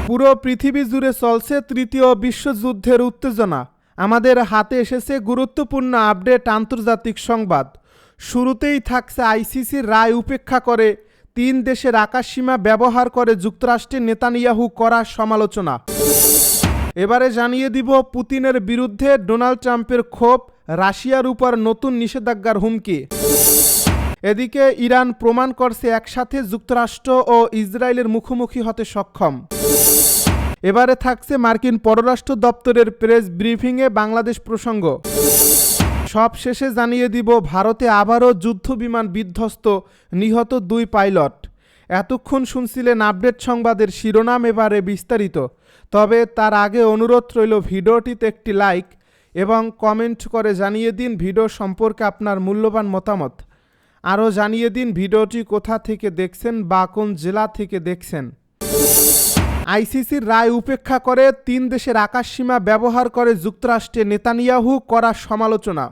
পুরো পৃথিবী জুড়ে চলছে তৃতীয় বিশ্বযুদ্ধের উত্তেজনা। আমাদের হাতে এসেছে গুরুত্বপূর্ণ আপডেট আন্তর্জাতিক সংবাদ। শুরুতেই থাকছে আইসিসির রায় উপেক্ষা করে 3 দেশের আকাশসীমা ব্যবহার করে যুক্তরাষ্ট্রের নেতানিয়াহু করা সমালোচনা। এবারে জানিয়ে দিব পুতিনের বিরুদ্ধে ডোনাল্ড ট্রাম্পের ক্ষোভ, রাশিয়ার উপর নতুন নিষেধাজ্ঞার হুমকি। এদিকে ইরান প্রমাণ করছে একসাথে যুক্তরাষ্ট্র ও ইসরায়েলের মুখোমুখি হতে সক্ষম। এবারে থাকছে মার্কিন পররাষ্ট্র দপ্তরের প্রেস ব্রিফিংয়ে বাংলাদেশ প্রসঙ্গ। সব শেষে জানিয়ে দিব ভারতে আবারও যুদ্ধবিমান বিধ্বস্ত, নিহত 2 পাইলট। এতক্ষণ শুনছিলেন আপডেট সংবাদের শিরোনাম, এবারে বিস্তারিত। তবে তার আগে অনুরোধ রইল ভিডিওটিতে একটি লাইক এবং কমেন্ট করে জানিয়ে দিন ভিডিও সম্পর্কে আপনার মূল্যবান মতামত। আরও জানিয়ে দিন ভিডিওটি কোথা থেকে দেখছেন বা কোন জেলা থেকে দেখছেন। আইসিসির রায় উপেক্ষা করে 3 দেশের আকাশসীমা ব্যবহার করে যুক্তরাষ্ট্রে নেতানিয়াহু করা সমালোচনা।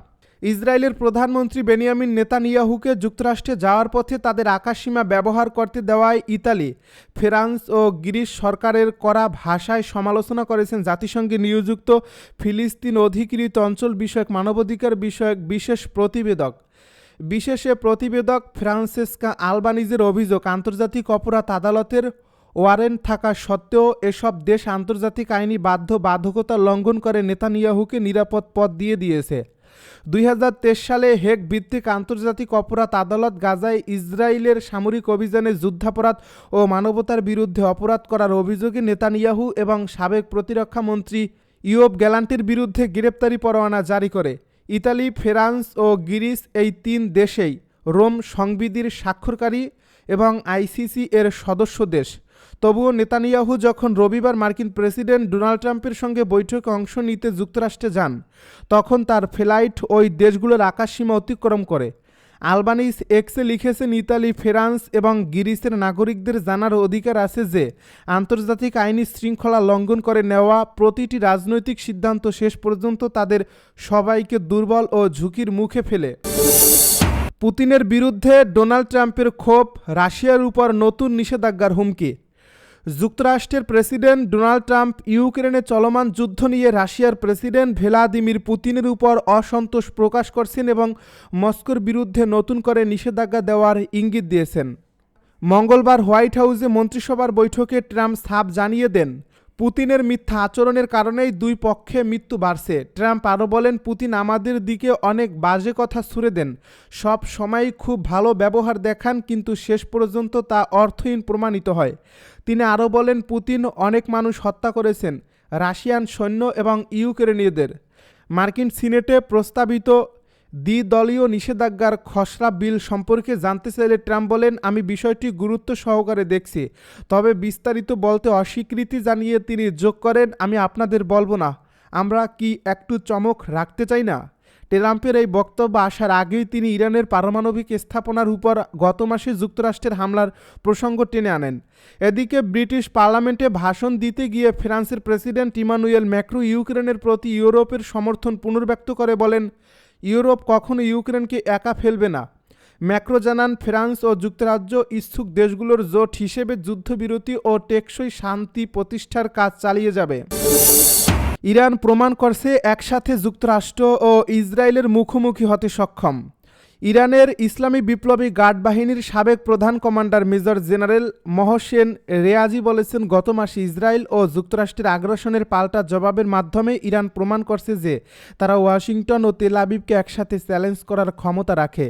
ইসরায়েলের প্রধানমন্ত্রী বেনিয়ামিন নেতানিয়াহুকে যুক্তরাষ্ট্রে যাওয়ার পথে তাদের আকাশসীমা ব্যবহার করতে দেওয়ায় ইতালি, ফ্রান্স ও গ্রিস সরকারের করা ভাষায় সমালোচনা করেছেন জাতিসংঘে নিয়োজিত ফিলিস্তিন অধিকৃত অঞ্চল বিষয়ক মানবাধিকার বিষয়ক বিশেষ প্রতিবেদক ফ্রান্সেস্কা আলবানিজের অভিযোগ, আন্তর্জাতিক অপরাধ আদালতের ওয়ারেন্ট থাকা সত্ত্বেও এসব দেশ আন্তর্জাতিক আইনি বাধ্যবাধকতা লঙ্ঘন করে নেতানিয়াহুকে নিরাপদ পথ দিয়েছে। 2023 সালে হেগ ভিত্তিক আন্তর্জাতিক অপরাধ আদালত গাজায় ইসরায়েলের সামরিক অভিযানে যুদ্ধাপরাধ ও মানবতার বিরুদ্ধে অপরাধ করার অভিযোগে নেতানিয়াহু এবং সাবেক প্রতিরক্ষা মন্ত্রী ইয়োব গ্যালান্টের বিরুদ্ধে গ্রেপ্তারি পরোয়ানা জারি করে। ইতালি, ফ্রান্স ও গ্রিস এই 3 দেশেই রোম সংবিধির স্বাক্ষরকারী এবং আইসিসি এর সদস্য দেশ। তবুও নেতানিয়াহু যখন রবিবার মার্কিন প্রেসিডেন্ট ডোনাল্ড ট্রাম্পের সঙ্গে বৈঠকে অংশ নিতে যুক্তরাষ্ট্রে যান, তখন তার ফ্লাইট ওই দেশগুলোর আকাশসীমা অতিক্রম করে। আলবানিজ এক্সে লিখেছেন, ইতালি, ফ্রান্স এবং গ্রিসের নাগরিকদের জানার অধিকার আছে যে আন্তর্জাতিক আইনি শৃঙ্খলা লঙ্ঘন করে নেওয়া প্রতিটি রাজনৈতিক সিদ্ধান্ত শেষ পর্যন্ত তাদের সবাইকে দুর্বল ও ঝুঁকির মুখে ফেলে। পুতিনের বিরুদ্ধে ডোনাল্ড ট্রাম্পের ক্ষোভ, রাশিয়ার উপর নতুন নিষেধাজ্ঞার হুমকি। যুক্তরাষ্ট্রের প্রেসিডেন্ট ডোনাল্ড ট্রাম্প ইউক্রেনে চলমান যুদ্ধ নিয়ে রাশিয়ার প্রেসিডেন্ট ভ্লাদিমির পুতিনের উপর অসন্তোষ প্রকাশ করছেন এবং মস্কোর বিরুদ্ধে নতুন করে নিষেধাজ্ঞা দেওয়ার ইঙ্গিত দিয়েছেন। মঙ্গলবার হোয়াইট হাউসে মন্ত্রিসভার বৈঠকে ট্রাম্প সাফ জানিয়ে দেন, পুতিনের মিথ্যা আচরণের কারণেই 2 পক্ষে মৃত্যু বাড়ছে। ট্রাম্প আরও বলেন, পুতিন আমাদের দিকে অনেক বাজে কথা ছুড়ে দেন, সব সময়ই খুব ভালো ব্যবহার দেখান, কিন্তু শেষ পর্যন্ত তা অর্থহীন প্রমাণিত হয়। তিনি আরও বলেন, পুতিন অনেক মানুষ হত্যা করেছেন, রাশিয়ান সৈন্য এবং ইউক্রেনীয়দের। মার্কিন সিনেটে প্রস্তাবিত দ্বিদলীয় নিষেধাজ্ঞার খসড়া বিল সম্পর্কে জানতে চাইলে ট্রাম্প বলেন, আমি বিষয়টি গুরুত্ব সহকারে দেখছি, তবে বিস্তারিত বলতে অস্বীকৃতি জানিয়ে তিনি যোগ করেন, আমি আপনাদের বলবো না, আমরা কি একটু চমক রাখতে চাই না। ট্রাম্পের এই বক্তব্য আসার আগেই তিনি ইরানের পারমাণবিক স্থাপনার উপর গত মাসে যুক্তরাষ্ট্রের হামলার প্রসঙ্গ টেনে আনেন। এদিকে ব্রিটিশ পার্লামেন্টে ভাষণ দিতে গিয়ে ফ্রান্সের প্রেসিডেন্ট ইমানুয়েল ম্যাক্রো ইউক্রেনের প্রতি ইউরোপের সমর্থন পুনর্ব্যক্ত করে বলেন, ইউরোপ কখনো ইউক্রেনকে একা ফেলবে না। ম্যাক্রো জানান, ফ্রান্স ও যুক্তরাজ্য ইচ্ছুক দেশগুলোর জোট হিসেবে যুদ্ধবিরতি ও টেকসই শান্তি প্রতিষ্ঠার কাজ চালিয়ে যাবে। ইরান প্রমাণ করছে একসাথে যুক্তরাষ্ট্র ও ইসরায়েলের মুখোমুখি হতে সক্ষম। ইরানের ইসলামী বিপ্লবী গার্ড বাহিনীর সাবেক প্রধান কমান্ডার মেজর জেনারেল মহসেন রেয়াজি বলেছেন, গত মাসে ইসরায়েল ও যুক্তরাষ্ট্রের আগ্রাসনের পাল্টা জবাবের মাধ্যমে ইরান প্রমাণ করছে যে তারা ওয়াশিংটন ও তেল আবিবকে একসাথে চ্যালেঞ্জ করার ক্ষমতা রাখে।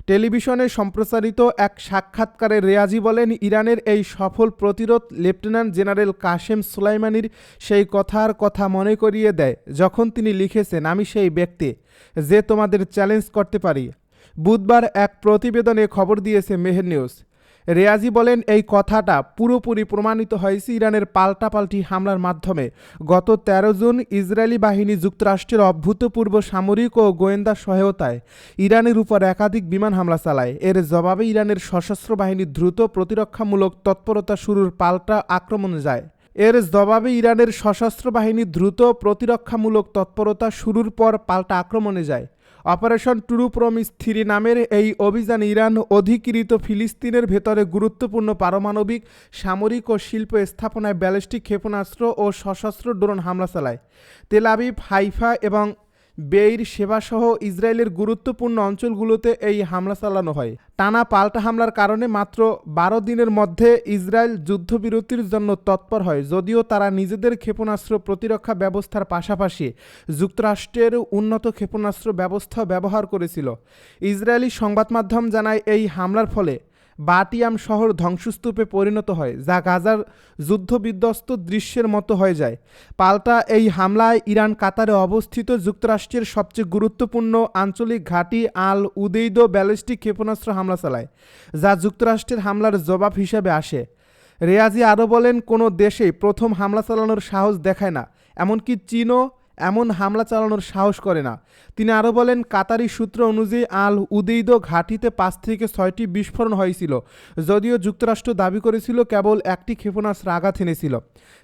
টেলিভিশনে সম্প্রচারিত এক সাক্ষাৎকারে রেয়াজি বলেন, ইরানের এই সফল প্রতিরোধ লেফটেন্যান্ট জেনারেল কাশেম সুলাইমানির সেই কথার কথা মনে করিয়ে দেয় যখন তিনি লিখেছেন, আমি সেই ব্যক্তি যে তোমাদের চ্যালেঞ্জ করতে পারি। বুধবার এক প্রতিবেদনে খবর দিয়েছে মেহের নিউজ। রেয়াজি বলেন, এই কথাটা পুরোপুরি প্রমাণিত হয়েছে ইরানের পাল্টাপাল্টি হামলার মাধ্যমে। গত 13 জুন ইসরায়েলি বাহিনী যুক্তরাষ্ট্রের অভূতপূর্ব সামরিক ও গোয়েন্দা সহায়তায় ইরানের উপর একাধিক বিমান হামলা চালায়। এর জবাবে ইরানের সশস্ত্র বাহিনী দ্রুত প্রতিরক্ষামূলক তৎপরতা শুরুর পাল্টা আক্রমণে যায়। ইরানের সশস্ত্র বাহিনী দ্রুত প্রতিরক্ষামূলক তৎপরতা শুরুর পর পাল্টা আক্রমণে যায়। অপারেশন ট্রু প্রমিস 3 নামের এই অভিযান ইরান অধিকৃত ফিলিস্তিনের ভেতরে গুরুত্বপূর্ণ পারমাণবিক, সামরিক ও শিল্প স্থাপনায় ব্যালিস্টিক ক্ষেপণাস্ত্র ও সশস্ত্র ড্রোন হামলা চালায়। তেল আবিব, হাইফা এবং বেইর সেবাসহ ইসরায়েলের গুরুত্বপূর্ণ অঞ্চলগুলোতে এই হামলা চালানো হয়। টানা পাল্টা হামলার কারণে মাত্র 12 দিনের মধ্যে ইসরায়েল যুদ্ধবিরতির জন্য তৎপর হয়, যদিও তারা নিজেদের ক্ষেপণাস্ত্র প্রতিরক্ষা ব্যবস্থার পাশাপাশি যুক্তরাষ্ট্রের উন্নত ক্ষেপণাস্ত্র ব্যবস্থা ব্যবহার করেছিল। ইসরায়েলি সংবাদ মাধ্যম জানায় এই হামলার ফলে বাটিয়াম শহর ধ্বংসস্তূপে পরিণত হয়, যা গাজার যুদ্ধবিধ্বস্ত দৃশ্যের মতো হয়ে যায়। পাল্টা এই হামলায় ইরান কাতারে অবস্থিত যুক্তরাষ্ট্রের সবচেয়ে গুরুত্বপূর্ণ আঞ্চলিক ঘাঁটি আল উদেইদ ব্যালিস্টিক ক্ষেপণাস্ত্র হামলা চালায়, যা যুক্তরাষ্ট্রের হামলার জবাব হিসাবে আসে। রেয়াজি আরও বলেন, কোনো দেশেই প্রথম হামলা চালানোর সাহস দেখায় না, এমনকি চীনও এমন হামলা চালানোর সাহস করে না। তিনি আরও বলেন, কাতারি সূত্র অনুযায়ী আল উদেইদ ঘাঁটিতে 5 থেকে 6টি বিস্ফোরণ হয়েছিল, যদিও যুক্তরাষ্ট্র দাবি করেছিল কেবল একটি ক্ষেপণাস্ত্র আঘাত এনেছিল।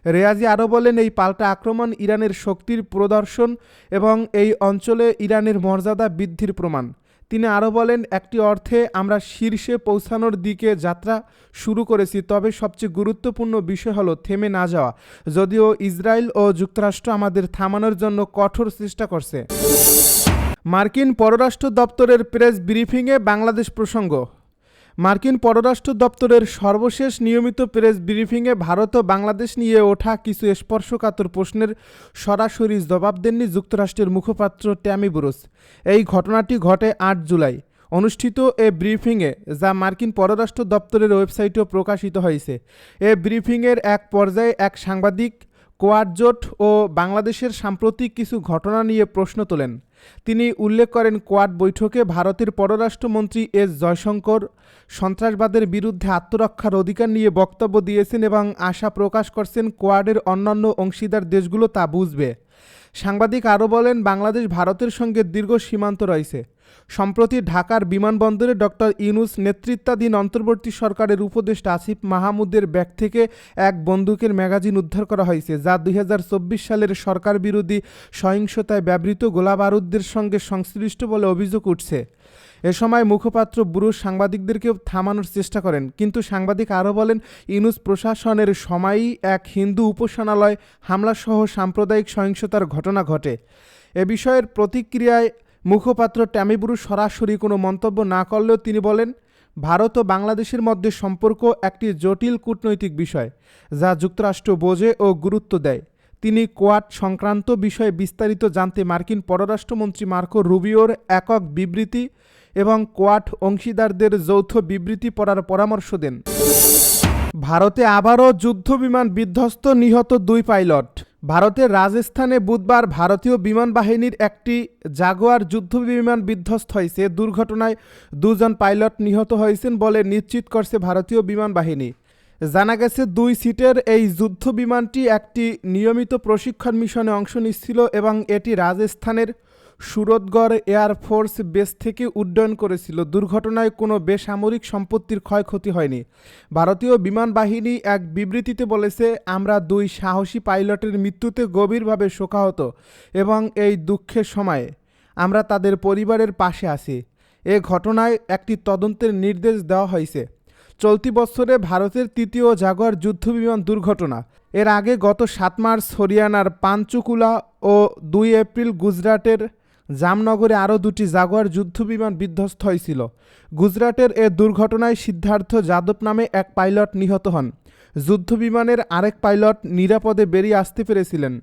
রেয়াজি আরও বলেন, এই পাল্টা আক্রমণ ইরানের শক্তির প্রদর্শন এবং এই অঞ্চলে ইরানের মর্যাদা বৃদ্ধির প্রমাণ। তিনি আরও বলেন, একটি অর্থে আমরা শীর্ষে পৌঁছানোর দিকে যাত্রা শুরু করেছি, তবে সবচেয়ে গুরুত্বপূর্ণ বিষয় হলো থেমে না যাওয়া, যদিও ইসরায়েল ও যুক্তরাষ্ট্র আমাদের থামানোর জন্য কঠোর চেষ্টা করছে। মার্কিন পররাষ্ট্র দপ্তরের প্রেস ব্রিফিংয়ে বাংলাদেশ প্রসঙ্গ। মার্কিন পররাষ্ট্র দপ্তরের সর্বশেষ নিয়মিত প্রেস ব্রিফিংয়ে ভারত ও বাংলাদেশ নিয়ে ওঠা কিছু স্পর্শকাতর প্রশ্নের সরাসরি জবাব দেননি যুক্তরাষ্ট্রের মুখপাত্র ট্যামি ব্রুস। এই ঘটনাটি ঘটে 8 জুলাই অনুষ্ঠিত এ ব্রিফিংয়ে, যা মার্কিন পররাষ্ট্র দপ্তরের ওয়েবসাইটেও প্রকাশিত হয়েছে। এ ব্রিফিংয়ের এক পর্যায়ে এক সাংবাদিক কোয়াড জোট ও বাংলাদেশের সাম্প্রতিক কিছু ঘটনা নিয়ে প্রশ্ন তোলেন। তিনি উল্লেখ করেন, কোয়াড বৈঠকে ভারতের পররাষ্ট্রমন্ত্রী এস জয়শঙ্কর সন্ত্রাসবাদের বিরুদ্ধে আত্মরক্ষার অধিকার নিয়ে বক্তব্য দিয়েছেন এবং আশা প্রকাশ করছেন কোয়াডের অন্যান্য অংশীদার দেশগুলো তা বুঝবে। সাংবাদিক আরও বলেন, বাংলাদেশ ভারতের সঙ্গে দীর্ঘ সীমান্ত রয়েছে। সম্প্রতি ঢাকার বিমানবন্দরে ডক্টর ইউনূস নেতৃত্বাধীন অন্তর্বর্তী সরকারের উপদেষ্টা আসিফ মাহমুদের ব্যাগ থেকে এক বন্দুকের ম্যাগাজিন উদ্ধার করা হয়েছে, যা 2024 সালের সরকার বিরোধী সহিংসতায় ব্যবহৃত গোলাবারুদের সঙ্গে সংশ্লিষ্ট বলে অভিযোগ উঠছে। এ সময় মুখপাত্র ব্রুস সাংবাদিকদেরকে থামানোর চেষ্টা করেন, কিন্তু সাংবাদিক আরও বলেন, ইউনূস প্রশাসনের সময়ই এক হিন্দু উপাসনালয় হামলাসহ সাম্প্রদায়িক সহিংসতার ঘটনা ঘটে। এ বিষয়ের প্রতিক্রিয়ায় মুখপাত্র ট্যামি ব্রুস সরাসরি কোনো মন্তব্য না করলেও তিনি বলেন, ভারত ও বাংলাদেশের মধ্যে সম্পর্ক একটি জটিল কূটনৈতিক বিষয়, যা যুক্তরাষ্ট্র বোঝে ও গুরুত্ব দেয়। তিনি কোয়াড সংক্রান্ত বিষয়ে বিস্তারিত জানতে মার্কিন পররাষ্ট্রমন্ত্রী মার্কো রুবিওর একক বিবৃতি এবং কোয়াড অংশীদারদের যৌথ বিবৃতি পড়ার পরামর্শ দেন। ভারতে আবারও যুদ্ধবিমান বিধ্বস্ত, নিহত 2 পাইলট। ভারতের রাজস্থানে বুধবার ভারতীয় বিমান বাহিনীর একটি জাগুয়ার যুদ্ধবিমান বিধ্বস্ত হয়েছে। দুর্ঘটনায় 2 জন পাইলট নিহত হয়েছেন বলে নিশ্চিত করছে ভারতীয় বিমান বাহিনী। জানা গেছে, 2 সিটের এই যুদ্ধবিমানটি একটি নিয়মিত প্রশিক্ষণ মিশনে অংশ নিচ্ছিল এবং এটি রাজস্থানের সুরতগড় এয়ারফোর্স বেস থেকে উড্ডয়ন করেছিল। দুর্ঘটনায় কোনো বেসামরিক সম্পত্তির ক্ষয়ক্ষতি হয়নি। ভারতীয় বিমান বাহিনী এক বিবৃতিতে বলেছে, আমরা 2 সাহসী পাইলটের মৃত্যুতে গভীরভাবে শোকাহত এবং এই দুঃখের সময়ে আমরা তাদের পরিবারের পাশে আছি। এ ঘটনায় একটি তদন্তের নির্দেশ দেওয়া হয়েছে। চলতি বছরে ভারতের 3য় জাগুয়ার যুদ্ধবিমান দুর্ঘটনা। এর আগে গত 7 মার্চ হরিয়ানার পাঞ্চকুলা ও 2 এপ্রিল গুজরাটের জামনগরে আরও 2টি জাগুয়ার যুদ্ধবিমান বিধ্বস্ত হয়েছিল। গুজরাটের এ দুর্ঘটনায় সিদ্ধার্থ যাদব নামে এক পাইলট নিহত হন। যুদ্ধবিমানের আরেক পাইলট নিরাপদে বেরিয়ে আসতে পেরেছিলেন।